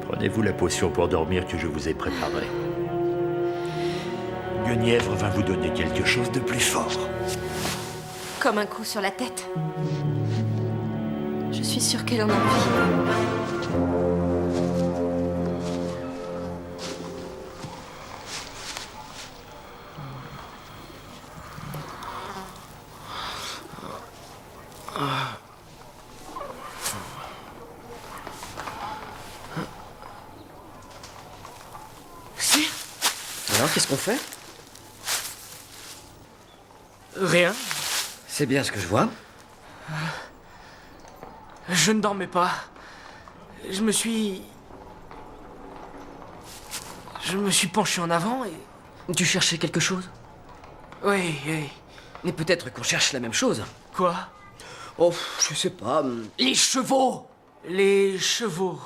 Prenez-vous la potion pour dormir que je vous ai préparée. Guenièvre va vous donner quelque chose de plus fort. Comme un coup sur la tête. Je suis sûre qu'elle en a envie. Alors, qu'est-ce qu'on fait? Rien. C'est bien ce que je vois. Je ne dormais pas. Je me suis penché en avant et... Tu cherchais quelque chose? Oui, oui. Mais peut-être qu'on cherche la même chose. Quoi? Oh, je sais pas. Les chevaux! Les chevaux.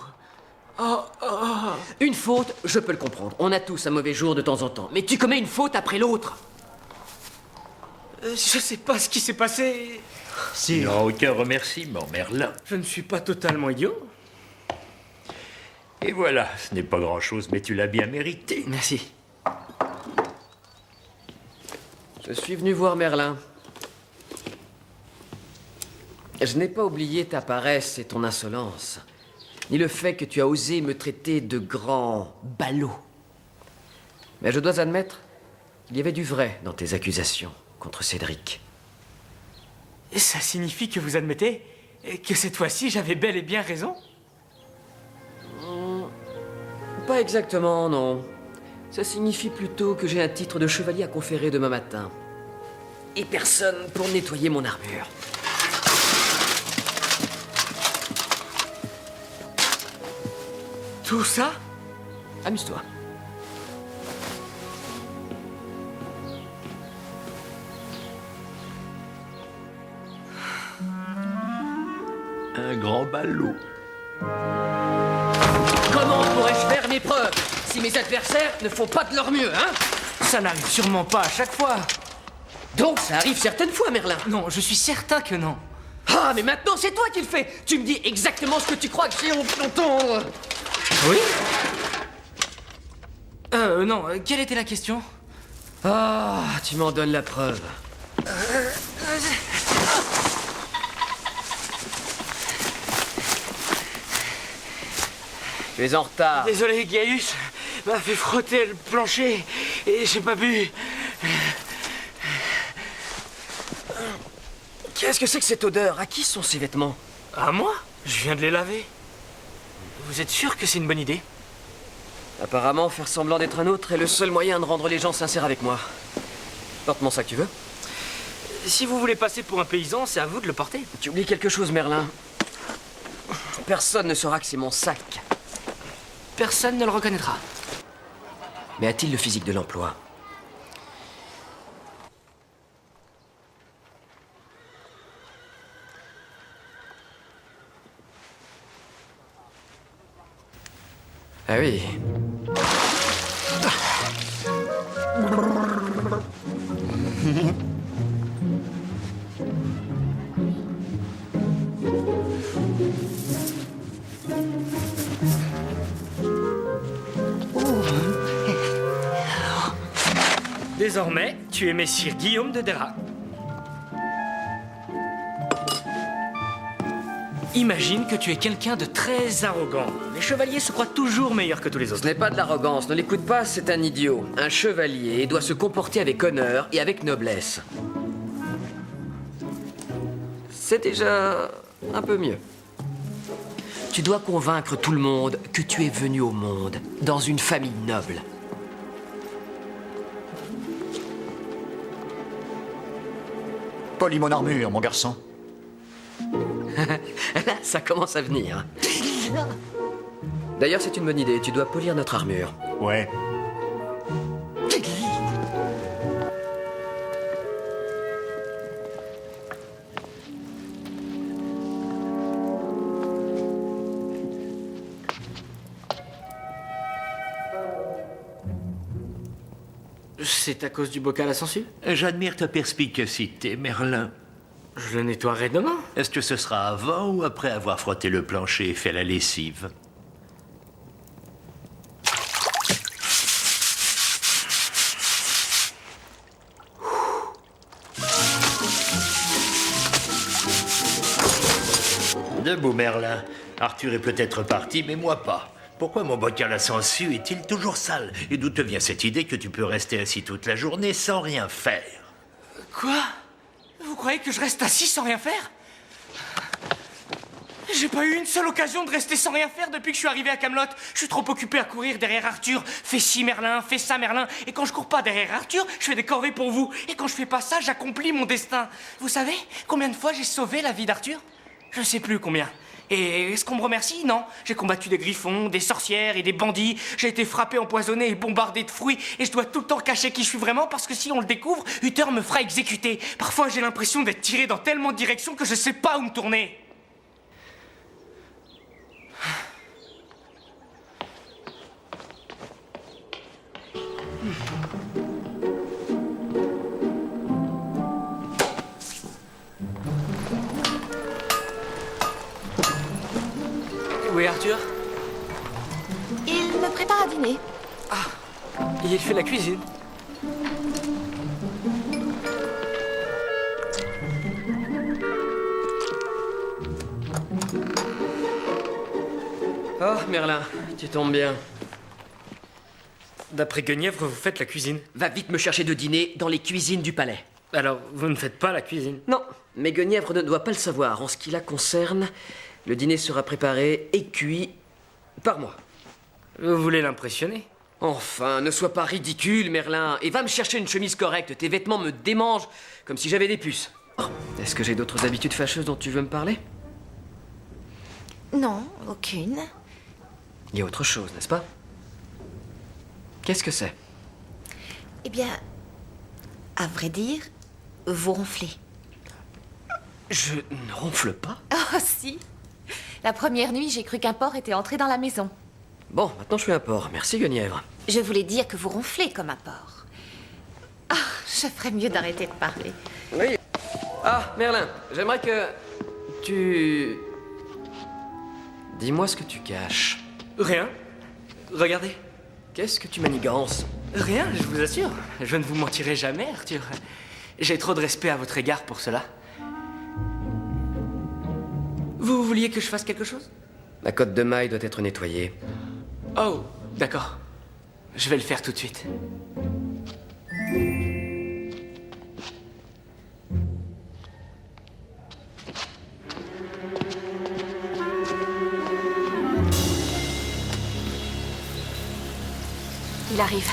Une faute, je peux le comprendre. On a tous un mauvais jour de temps en temps. Mais tu commets une faute après l'autre. Je sais pas ce qui s'est passé. Non, aucun remerciement, Merlin. Je ne suis pas totalement idiot. Et voilà, ce n'est pas grand-chose, mais tu l'as bien mérité. Merci. Je suis venu voir Merlin. Je n'ai pas oublié ta paresse et ton insolence, ni le fait que tu as osé me traiter de grand ballot. Mais je dois admettre qu'il y avait du vrai dans tes accusations contre Cédric. Et ça signifie que vous admettez que cette fois-ci j'avais bel et bien raison? Pas exactement, non. Ça signifie plutôt que j'ai un titre de chevalier à conférer demain matin. Et personne pour nettoyer mon armure. Tout ça? Amuse-toi. Un grand ballot. Comment pourrais-je faire mes preuves si mes adversaires ne font pas de leur mieux, hein? Ça n'arrive sûrement pas à chaque fois. Donc ça arrive certaines fois, Merlin. Non, je suis certain que non. Ah, mais maintenant c'est toi qui le fais. Tu me dis exactement ce que tu crois que j'ai envie d'entendre. Oui? Non, quelle était la question? Ah, tu m'en donnes la preuve. Tu es en retard. Désolé, Gaius m'a fait frotter le plancher et j'ai pas bu. Qu'est-ce que c'est que cette odeur? À qui sont ces vêtements? À moi? Je viens de les laver. Vous êtes sûr que c'est une bonne idée? Apparemment, faire semblant d'être un autre est le seul moyen de rendre les gens sincères avec moi. Porte mon sac, tu veux? Si vous voulez passer pour un paysan, c'est à vous de le porter. Tu oublies quelque chose, Merlin. Personne ne saura que c'est mon sac. Personne ne le reconnaîtra. Mais a-t-il le physique de l'emploi? Ah oui. Désormais, tu es messire Guillaume de Dérat. Imagine que tu es quelqu'un de très arrogant. Les chevaliers se croient toujours meilleurs que tous les Ce autres. n'est pas de l'arrogance, ne l'écoute pas, c'est un idiot. Un chevalier doit se comporter avec honneur et avec noblesse. C'est déjà un peu mieux. Tu dois convaincre tout le monde que tu es venu au monde dans une famille noble. Polis mon armure, mon garçon. Là, ça commence à venir. D'ailleurs, c'est une bonne idée. Tu dois polir notre armure. Ouais. C'est à cause du bocal à sangsue? J'admire ta perspicacité, Merlin. Je le nettoierai demain. Est-ce que ce sera avant ou après avoir frotté le plancher et fait la lessive? Debout, Merlin. Arthur est peut-être parti, mais moi pas. Pourquoi mon bocal à sangsues est-il toujours sale? Et d'où te vient cette idée que tu peux rester assis toute la journée sans rien faire? Quoi? Vous croyez que je reste assis sans rien faire? J'ai pas eu une seule occasion de rester sans rien faire depuis que je suis arrivé à Camelot. Je suis trop occupé à courir derrière Arthur. Fais ci, Merlin, fais ça, Merlin. Et quand je cours pas derrière Arthur, je fais des corvées pour vous. Et quand je fais pas ça, j'accomplis mon destin. Vous savez combien de fois j'ai sauvé la vie d'Arthur? Je sais plus combien. Et est-ce qu'on me remercie? Non. J'ai combattu des griffons, des sorcières et des bandits. J'ai été frappé, empoisonné et bombardé de fruits. Et je dois tout le temps cacher qui je suis vraiment parce que si on le découvre, Uther me fera exécuter. Parfois, j'ai l'impression d'être tiré dans tellement de directions que je sais pas où me tourner. Où est Arthur? Il me prépare à dîner. Il fait la cuisine. Oh, Merlin, tu tombes bien. D'après Guenièvre, vous faites la cuisine. Va vite me chercher de dîner dans les cuisines du palais. Alors, vous ne faites pas la cuisine? Non, mais Guenièvre ne doit pas le savoir. En ce qui la concerne, le dîner sera préparé et cuit par moi. Vous voulez l'impressionner? Enfin, ne sois pas ridicule, Merlin, et va me chercher une chemise correcte. Tes vêtements me démangent comme si j'avais des puces. Oh, est-ce que j'ai d'autres habitudes fâcheuses dont tu veux me parler? Non, aucune. Il y a autre chose, n'est-ce pas? Qu'est-ce que c'est? Eh bien, à vrai dire, vous ronflez. Je ne ronfle pas. Oh si. La première nuit, j'ai cru qu'un porc était entré dans la maison. Bon, maintenant je suis un porc. Merci, Guenièvre. Je voulais dire que vous ronflez comme un porc. Ah, je ferais mieux d'arrêter de parler. Oui. Ah, Merlin, j'aimerais que tu... Dis-moi ce que tu caches. Rien. Regardez. Qu'est-ce que tu manigances? Rien, je vous assure. Je ne vous mentirai jamais, Arthur. J'ai trop de respect à votre égard pour cela. Vous vouliez que je fasse quelque chose? La cotte de maille doit être nettoyée. Oh, d'accord. Je vais le faire tout de suite. Il arrive.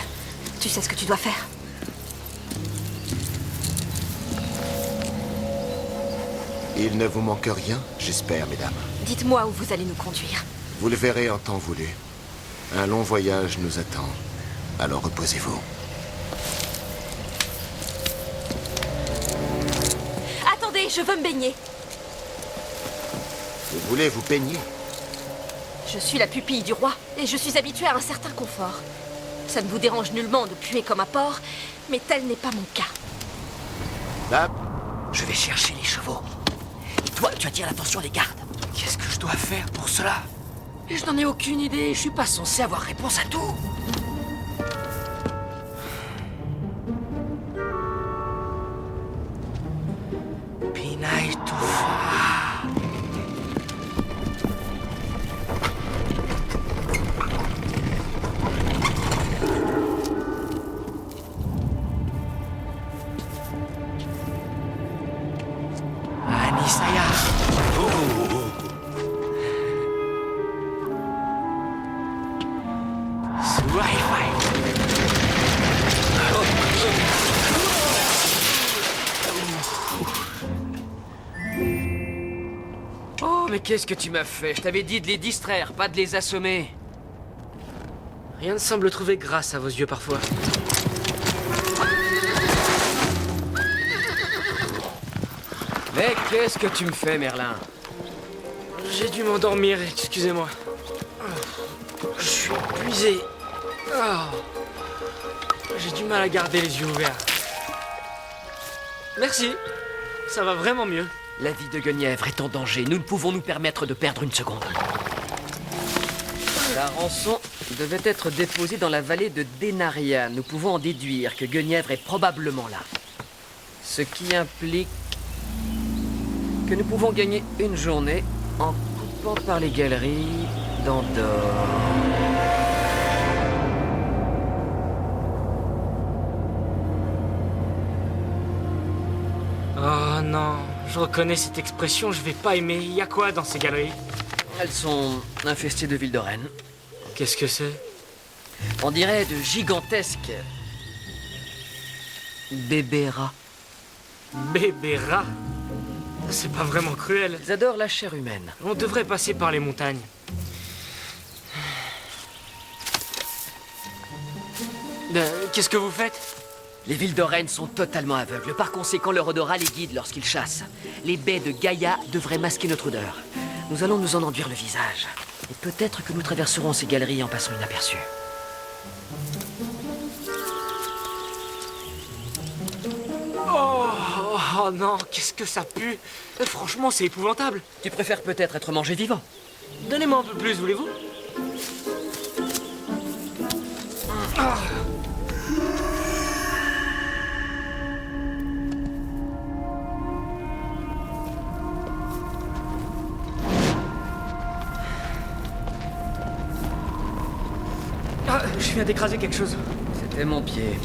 Tu sais ce que tu dois faire. Il ne vous manque rien, j'espère, mesdames. Dites-moi où vous allez nous conduire. Vous le verrez en temps voulu. Un long voyage nous attend. Alors reposez-vous. Attendez, je veux me baigner. Vous voulez vous baigner? Je suis la pupille du roi et je suis habituée à un certain confort. Ça ne vous dérange nullement de puer comme un porc, mais tel n'est pas mon cas. Là, Je vais chercher les chevaux. Et toi, tu attires l'attention des gardes. Qu'est-ce que je dois faire pour cela? Et je n'en ai aucune idée. Je suis pas censé avoir réponse à tout. Pinaille Toufa. Anisaya. Suwaifai. Oh, mais qu'est-ce que tu m'as fait? Je t'avais dit de les distraire, pas de les assommer. Rien ne semble trouver grâce à vos yeux parfois. Mais qu'est-ce que tu me fais, Merlin? J'ai dû m'endormir, excusez-moi. Je suis épuisé. J'ai du mal à garder les yeux ouverts. Merci. Ça va vraiment mieux. La vie de Guenièvre est en danger. Nous ne pouvons nous permettre de perdre une seconde. La rançon devait être déposée dans la vallée de Denaria. Nous pouvons en déduire que Guenièvre est probablement là. Ce qui implique que nous pouvons gagner une journée en porte par les galeries d'Andorre. Oh non, je reconnais cette expression, je vais pas aimer. Y a quoi dans ces galeries? Elles sont infestées de Vildoren. Qu'est-ce que c'est? On dirait de gigantesques bébés rats. Bébé rat? C'est pas vraiment cruel. Ils adorent la chair humaine. On devrait passer par les montagnes. Qu'est-ce que vous faites? Les Vildoren sont totalement aveugles. Par conséquent, leur odorat les guide lorsqu'ils chassent. Les baies de Gaïa devraient masquer notre odeur. Nous allons nous en enduire le visage. Et peut-être que nous traverserons ces galeries en passant inaperçus. Oh non, qu'est-ce que ça pue? Franchement, c'est épouvantable. Tu préfères peut-être être mangé vivant. Donnez-moi un peu plus, voulez-vous? Ah, je viens d'écraser quelque chose. C'était mon pied.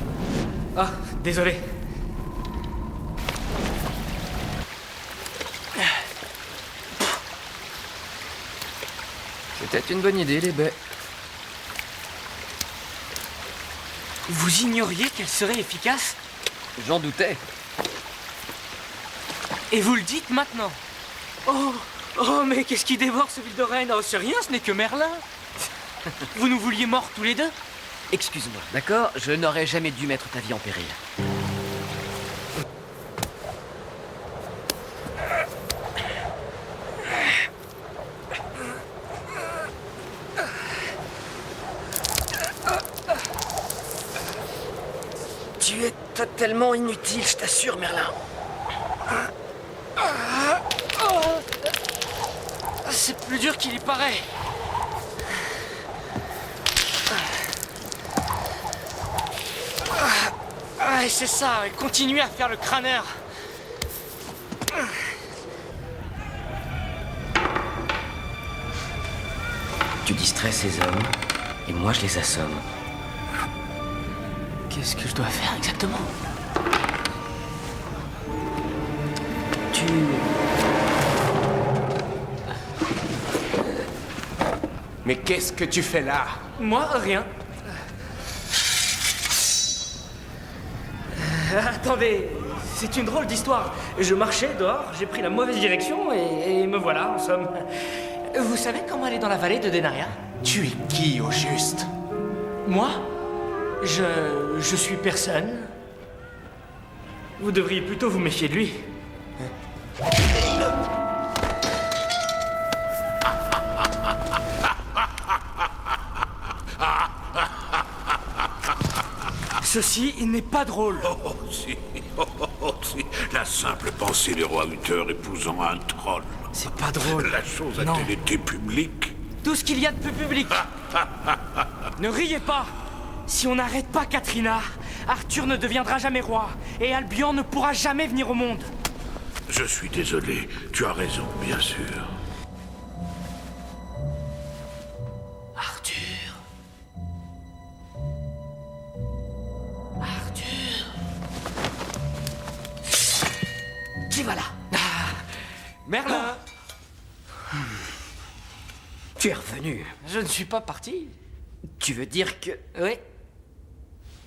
Ah, désolé. C'était une bonne idée, les baies. Vous ignoriez qu'elle serait efficace? J'en doutais. Et vous le dites maintenant? Oh, mais qu'est-ce qui dévore ce Vildoren? Oh, c'est rien, ce n'est que Merlin. Vous nous vouliez morts tous les deux? Excuse-moi, d'accord? Je n'aurais jamais dû mettre ta vie en péril. Tu es totalement inutile, je t'assure, Merlin. C'est plus dur qu'il y paraît. Ouais, c'est ça, continuez à faire le crâneur. Tu distrais ces hommes, et moi je les assomme. Qu'est-ce que je dois faire exactement? Tu... Mais qu'est-ce que tu fais là? Moi, rien. Attendez, c'est une drôle d'histoire. Je marchais dehors, j'ai pris la mauvaise direction et me voilà, en somme. Vous savez comment aller dans la vallée de Denaria? Tu es qui au juste? Moi? Je suis personne. Vous devriez plutôt vous méfier de lui. Ceci n'est pas drôle. Oh, si. Si. La simple pensée du roi Uther épousant un troll. C'est pas drôle. La chose Non. a-t-elle été publique? Tout ce qu'il y a de plus public. Ne riez pas. Si on n'arrête pas Katrina, Arthur ne deviendra jamais roi. Et Albion ne pourra jamais venir au monde. Je suis désolé. Tu as raison, bien sûr. Arthur. Arthur. Qui va là? Merlin. Tu es revenu. Je ne suis pas parti. Tu veux dire que... Oui.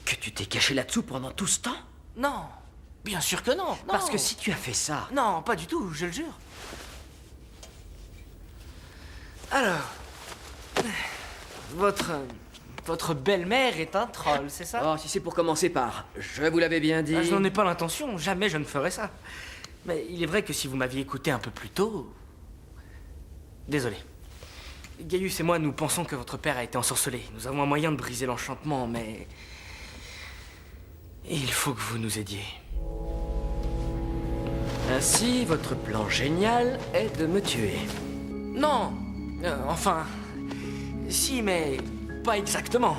que tu t'es caché là-dessous pendant tout ce temps? Non. Bien sûr que non. Parce Non. que si tu as fait ça... Non, pas du tout, je le jure. Alors... Votre belle-mère est un troll, c'est ça? Oh, si c'est pour commencer par... Je vous l'avais bien dit... Ah, je n'en ai pas l'intention, jamais je ne ferai ça. Mais il est vrai que si vous m'aviez écouté un peu plus tôt... Désolé. Gaius et moi, nous pensons que votre père a été ensorcelé. Nous avons un moyen de briser l'enchantement, mais... il faut que vous nous aidiez. Ainsi, votre plan génial est de me tuer. Non. Enfin... Si, mais pas exactement.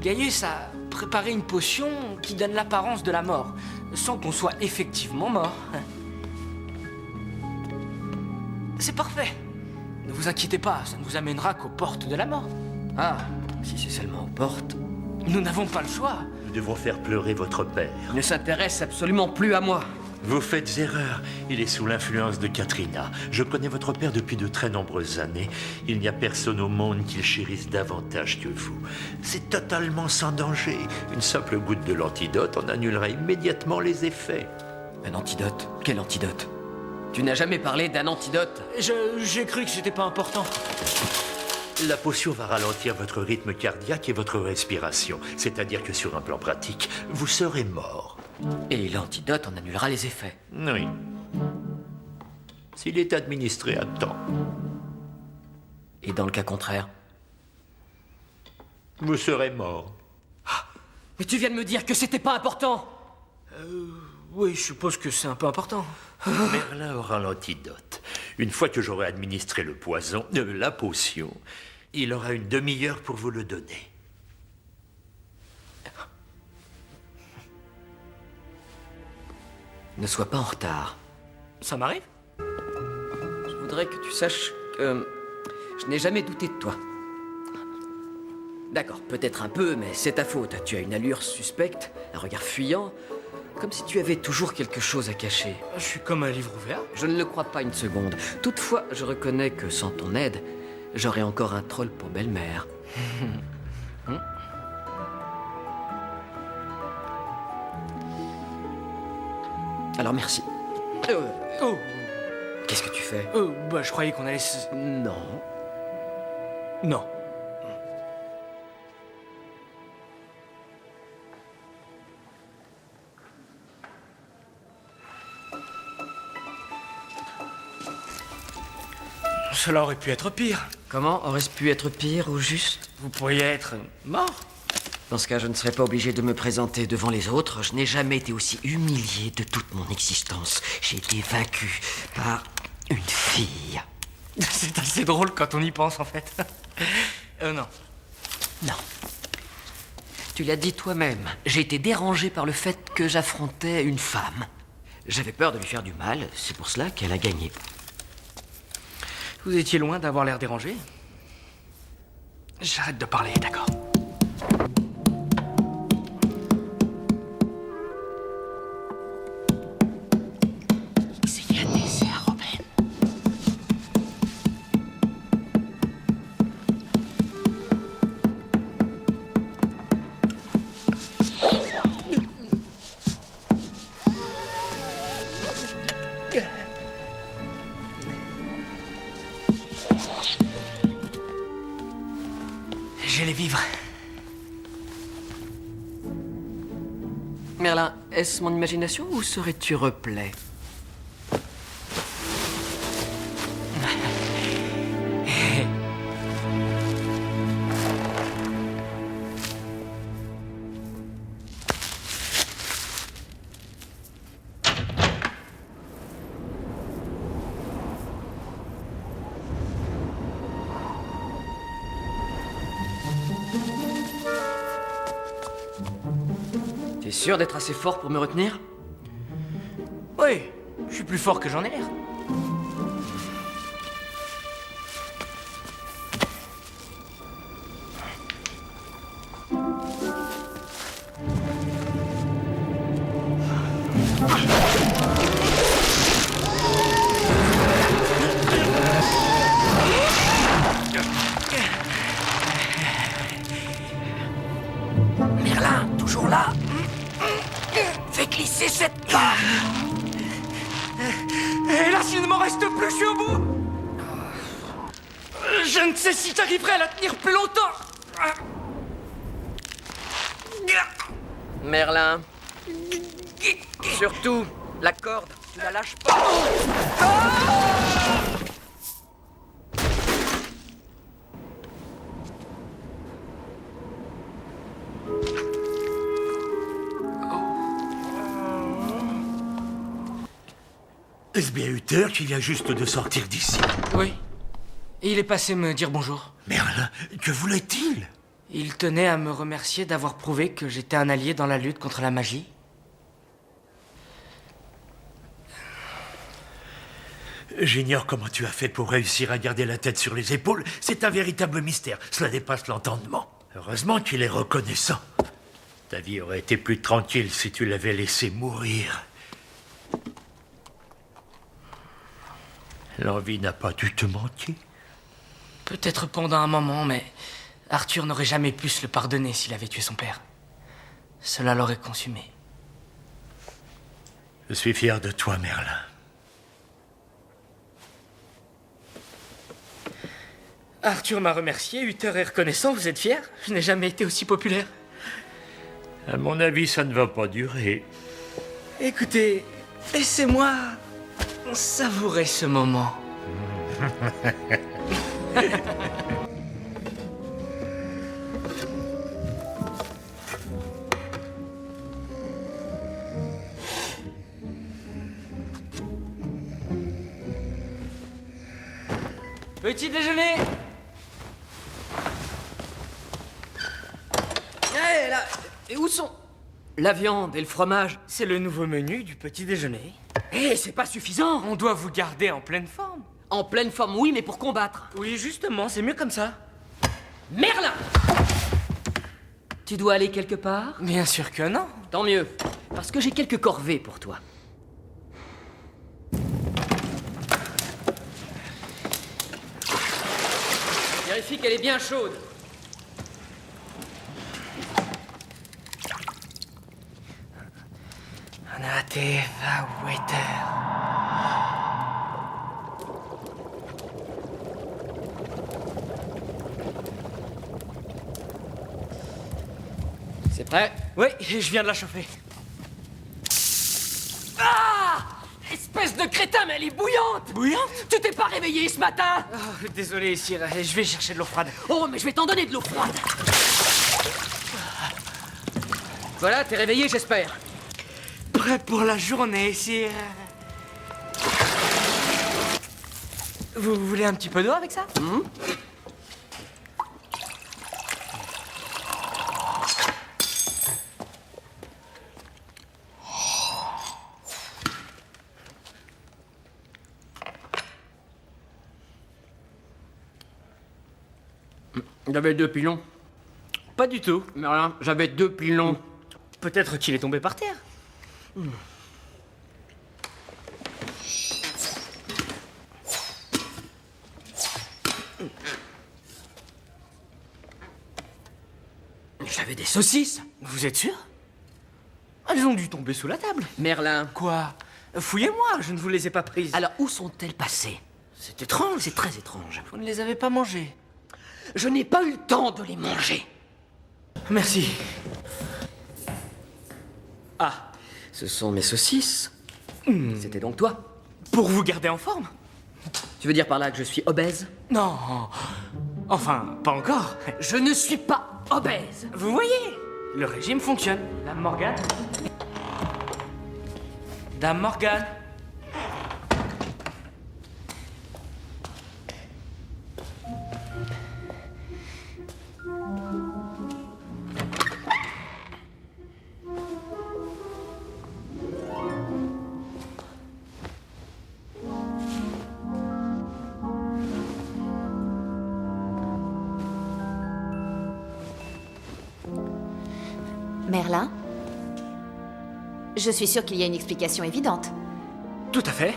Gaius a préparé une potion qui donne l'apparence de la mort, sans qu'on soit effectivement mort. C'est parfait. Ne vous inquiétez pas, ça ne vous amènera qu'aux portes de la mort. Ah, si c'est seulement aux portes. Nous n'avons pas le choix. Nous devons faire pleurer votre père. Il ne s'intéresse absolument plus à moi. Vous faites erreur. Il est sous l'influence de Katrina. Je connais votre père depuis de très nombreuses années. Il n'y a personne au monde qu'il chérisse davantage que vous. C'est totalement sans danger. Une simple goutte de l'antidote en annulera immédiatement les effets. Un antidote? Quel antidote? Tu n'as jamais parlé d'un antidote? J'ai cru que c'était pas important. La potion va ralentir votre rythme cardiaque et votre respiration. C'est-à-dire que sur un plan pratique, vous serez mort. Et l'antidote en annulera les effets. Oui. S'il est administré à temps. Et dans le cas contraire? Vous serez mort. Mais tu viens de me dire que c'était pas important! Oui, je suppose que c'est un peu important. Merlin aura l'antidote. Une fois que j'aurai administré le poison, la potion, il aura une demi-heure pour vous le donner. Ne sois pas en retard. Ça m'arrive? Je voudrais que tu saches que je n'ai jamais douté de toi. D'accord, peut-être un peu, mais c'est ta faute. Tu as une allure suspecte, un regard fuyant, comme si tu avais toujours quelque chose à cacher. Je suis comme un livre ouvert. Je ne le crois pas une seconde. Toutefois, je reconnais que sans ton aide, j'aurais encore un troll pour belle-mère. Alors merci. Oh, Qu'est-ce que tu fais? bah je croyais qu'on allait Non. Non. Cela aurait pu être pire. Comment aurait-ce pu être pire au juste? Vous pourriez être mort. Dans ce cas, je ne serais pas obligé de me présenter devant les autres. Je n'ai jamais été aussi humilié de toute mon existence. J'ai été vaincu par une fille. C'est assez drôle quand on y pense, en fait. Non. Non. Tu l'as dit toi-même. J'ai été dérangé par le fait que j'affrontais une femme. J'avais peur de lui faire du mal. C'est pour cela qu'elle a gagné. Vous étiez loin d'avoir l'air dérangé. J'arrête de parler, d'accord. C'est Yannis, c'est à Robin. Je les vivre. Merlin, est-ce mon imagination ou serais-tu replet? T'es sûr d'être assez fort pour me retenir? Oui, je suis plus fort que j'en ai l'air. Merlin, toujours là? Fais glisser cette barre! Hélas, il ne m'en reste plus, je suis au bout. Je ne sais si j'arriverai à la tenir plus longtemps. Merlin. Surtout, la corde, tu la lâches pas. Est-ce bien Uther qui vient juste de sortir d'ici? Oui. Et il est passé me dire bonjour. Merlin, que voulait-il? Il tenait à me remercier d'avoir prouvé que j'étais un allié dans la lutte contre la magie. J'ignore comment tu as fait pour réussir à garder la tête sur les épaules. C'est un véritable mystère. Cela dépasse l'entendement. Heureusement qu'il est reconnaissant. Ta vie aurait été plus tranquille si tu l'avais laissé mourir. L'envie n'a pas dû te manquer. Peut-être pendant un moment, mais Arthur n'aurait jamais pu se le pardonner s'il avait tué son père. Cela l'aurait consumé. Je suis fier de toi, Merlin. Arthur m'a remercié, Uther est reconnaissant, vous êtes fier? Je n'ai jamais été aussi populaire. À mon avis, ça ne va pas durer. Écoutez, laissez-moi savourer ce moment. Petit déjeuner. Hé, là, et où sont la viande et le fromage? C'est le nouveau menu du petit déjeuner. Hé, c'est pas suffisant. On doit vous garder en pleine forme. En pleine forme, oui, mais pour combattre. Oui, justement, c'est mieux comme ça. Merlin! Tu dois aller quelque part? Bien sûr que non. Tant mieux, parce que j'ai quelques corvées pour toi. Vérifie qu'elle est bien chaude. Anateva Waiter. C'est prêt? Oui, je viens de la chauffer. Ah! Espèce de crétin, mais elle est bouillante! Bouillante? Tu t'es pas réveillé ce matin? Oh, désolé, Sire, je vais chercher de l'eau froide. Oh, mais je vais t'en donner de l'eau froide. Voilà, t'es réveillé, j'espère. Prêt pour la journée, Sire. Vous voulez un petit peu d'eau avec ça? J'avais 2 pilons. Pas du tout. Merlin, j'avais 2 pilons. Peut-être qu'il est tombé par terre. J'avais des saucisses. Vous êtes sûr? Elles ont dû tomber sous la table. Merlin. Quoi? Fouillez-moi, je ne vous les ai pas prises. Alors, où sont-elles passées? C'est étrange. C'est très étrange. Vous ne les avez pas mangées. Je n'ai pas eu le temps de les manger. Merci. Ah, ce sont mes saucisses. C'était donc toi. Pour vous garder en forme? Tu veux dire par là que je suis obèse? Non. Enfin, pas encore. Je ne suis pas obèse. Vous voyez, le régime fonctionne. Dame Morgane? Dame Morgane? Merlin? Je suis sûre qu'il y a une explication évidente. Tout à fait.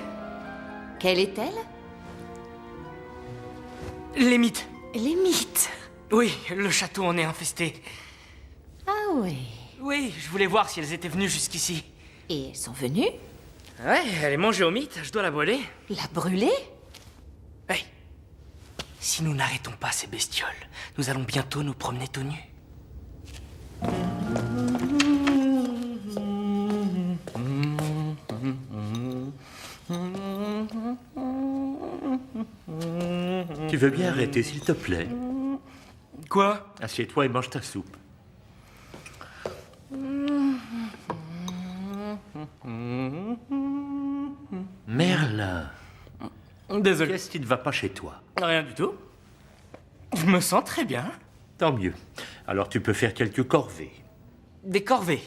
Quelle est-elle? Les mythes. Les mythes. Oui, le château en est infesté. Ah oui. Oui, je voulais voir si elles étaient venues jusqu'ici. Et elles sont venues? Ouais, elle est mangée au mythe, je dois la brûler. La brûler? Hey, si nous n'arrêtons pas ces bestioles, nous allons bientôt nous promener tout nus. Tu veux bien arrêter, s'il te plaît? Quoi? Assieds-toi et mange ta soupe. Merlin, Désolé. qu'est-ce qui ne va pas chez toi? Rien du tout. Je me sens très bien. Tant mieux. Alors tu peux faire quelques corvées. Des corvées.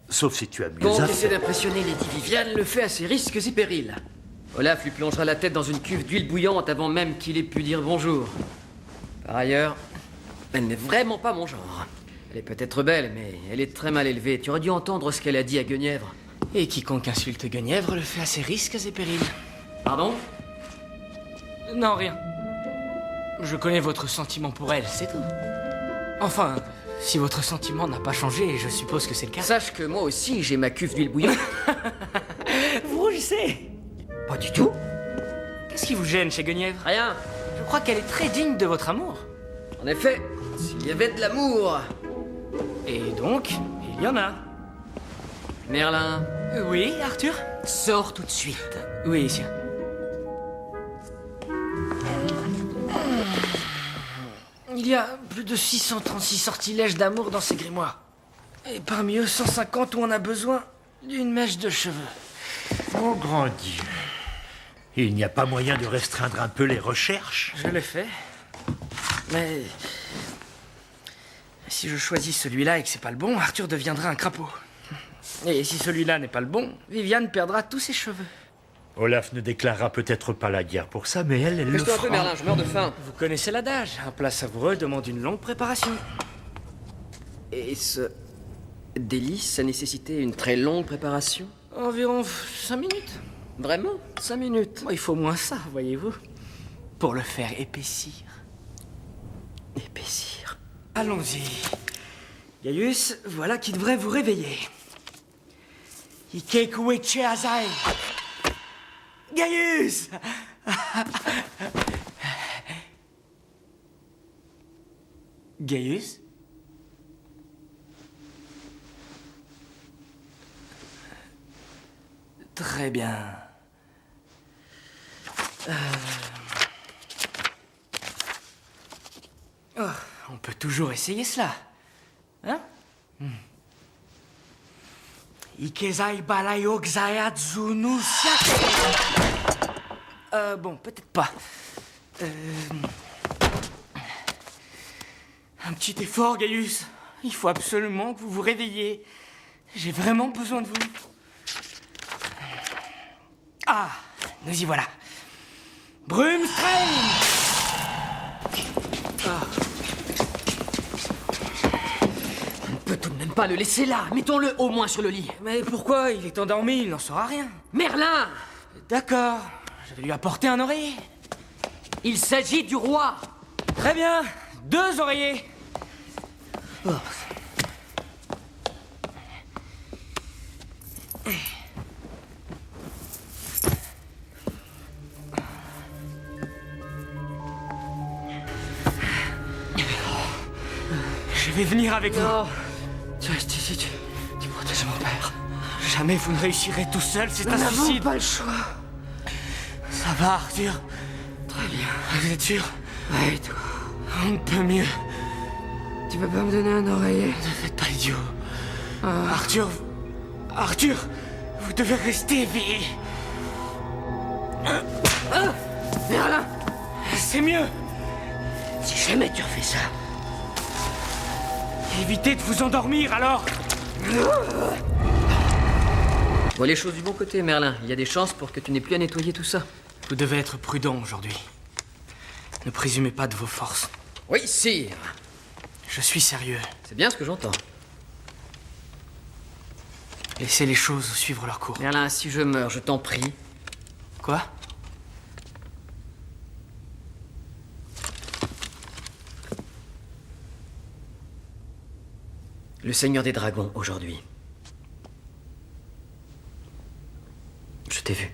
Sauf si tu as mieux Bon, à essaie faire. d'impressionner Lady Viviane le fait à ses risques et périls. Olaf lui plongera la tête dans une cuve d'huile bouillante avant même qu'il ait pu dire bonjour. Par ailleurs, elle n'est vraiment pas mon genre. Elle est peut-être belle, mais elle est très mal élevée. Tu aurais dû entendre ce qu'elle a dit à Guenièvre. Et quiconque insulte Guenièvre le fait à ses risques et périls. Pardon? Non, rien. Je connais votre sentiment pour elle, c'est tout. Enfin, si votre sentiment n'a pas changé, je suppose que c'est le cas. Sache que moi aussi, j'ai ma cuve d'huile bouillante. Vous rougissez. Pas du tout. Qu'est-ce qui vous gêne chez Guenièvre? Rien. Je crois qu'elle est très digne de votre amour. En effet, s'il y avait de l'amour. Et donc, il y en a. Merlin, Oui, Arthur? sors tout de suite. Oui, sire. Il y a plus de 636 sortilèges d'amour dans ces grimoires. Et parmi eux, 150 où on a besoin d'une mèche de cheveux. Oh, grand Dieu. Il n'y a pas moyen de restreindre un peu les recherches? Je l'ai fait. Mais si je choisis celui-là et que c'est pas le bon, Arthur deviendra un crapaud. Et si celui-là n'est pas le bon, Viviane perdra tous ses cheveux. Olaf ne déclarera peut-être pas la guerre pour ça, mais elle le Laisse-toi un peu, fera. Merlin, je meurs de faim. Vous connaissez l'adage, un plat savoureux demande une longue préparation. Et ce délice a nécessité une très longue préparation? Environ 5 minutes. Vraiment? 5 minutes. Il faut moins ça, voyez-vous, pour le faire épaissir. Épaissir. Allons-y. Gaius, voilà qui devrait vous réveiller. Ikekueche Azai. Gaius! Gaius? Très bien. Oh, on peut toujours essayer cela. Hein? Ikezai balai okzayatsu no siake. Bon, peut-être pas. Un petit effort, Gaius. Il faut absolument que vous vous réveilliez. J'ai vraiment besoin de vous. Ah, nous y voilà. Brumstrain! On ne peut tout de même pas le laisser là. Mettons-le au moins sur le lit. Mais pourquoi? Il est endormi, il n'en saura rien. Merlin! D'accord, je vais lui apporter un oreiller. Il s'agit du roi. Très bien, 2 oreillers. Je vais venir avec vous. Non. Tu restes ici, tu protèges mon père. Jamais vous ne réussirez tout seul, c'est Nous un n'avons suicide. pas le choix. Ça va, Arthur? Très bien. Vous êtes sûr? Ouais, toi. On ne peut mieux. Tu veux pas me donner un oreiller? Ne faites pas l'idiot. Arthur, Arthur, vous devez rester éveillé. Merlin! C'est mieux. Si jamais tu refais ça, Évitez de vous endormir alors. vois les choses du bon côté, Merlin. Il y a des chances pour que tu n'aies plus à nettoyer tout ça. Vous devez être prudent aujourd'hui. Ne présumez pas de vos forces. Oui, sire. Je suis sérieux. C'est bien ce que j'entends. Laissez les choses suivre leur cours. Merlin, si je meurs, je t'en prie. Quoi? Le Seigneur des Dragons, aujourd'hui. Je t'ai vu.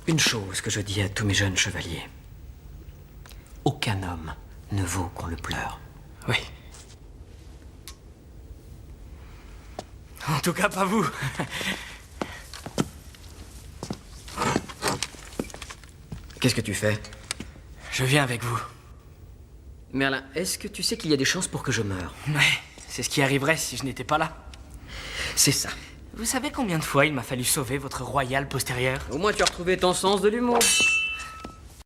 Une chose que je dis à tous mes jeunes chevaliers. Aucun homme ne vaut qu'on le pleure. Oui. En tout cas, pas vous. Qu'est-ce que tu fais? Je viens avec vous. Merlin, est-ce que tu sais qu'il y a des chances pour que je meure? Ouais, c'est ce qui arriverait si je n'étais pas là. C'est ça. Vous savez combien de fois il m'a fallu sauver votre royal postérieur? Au moins tu as retrouvé ton sens de l'humour.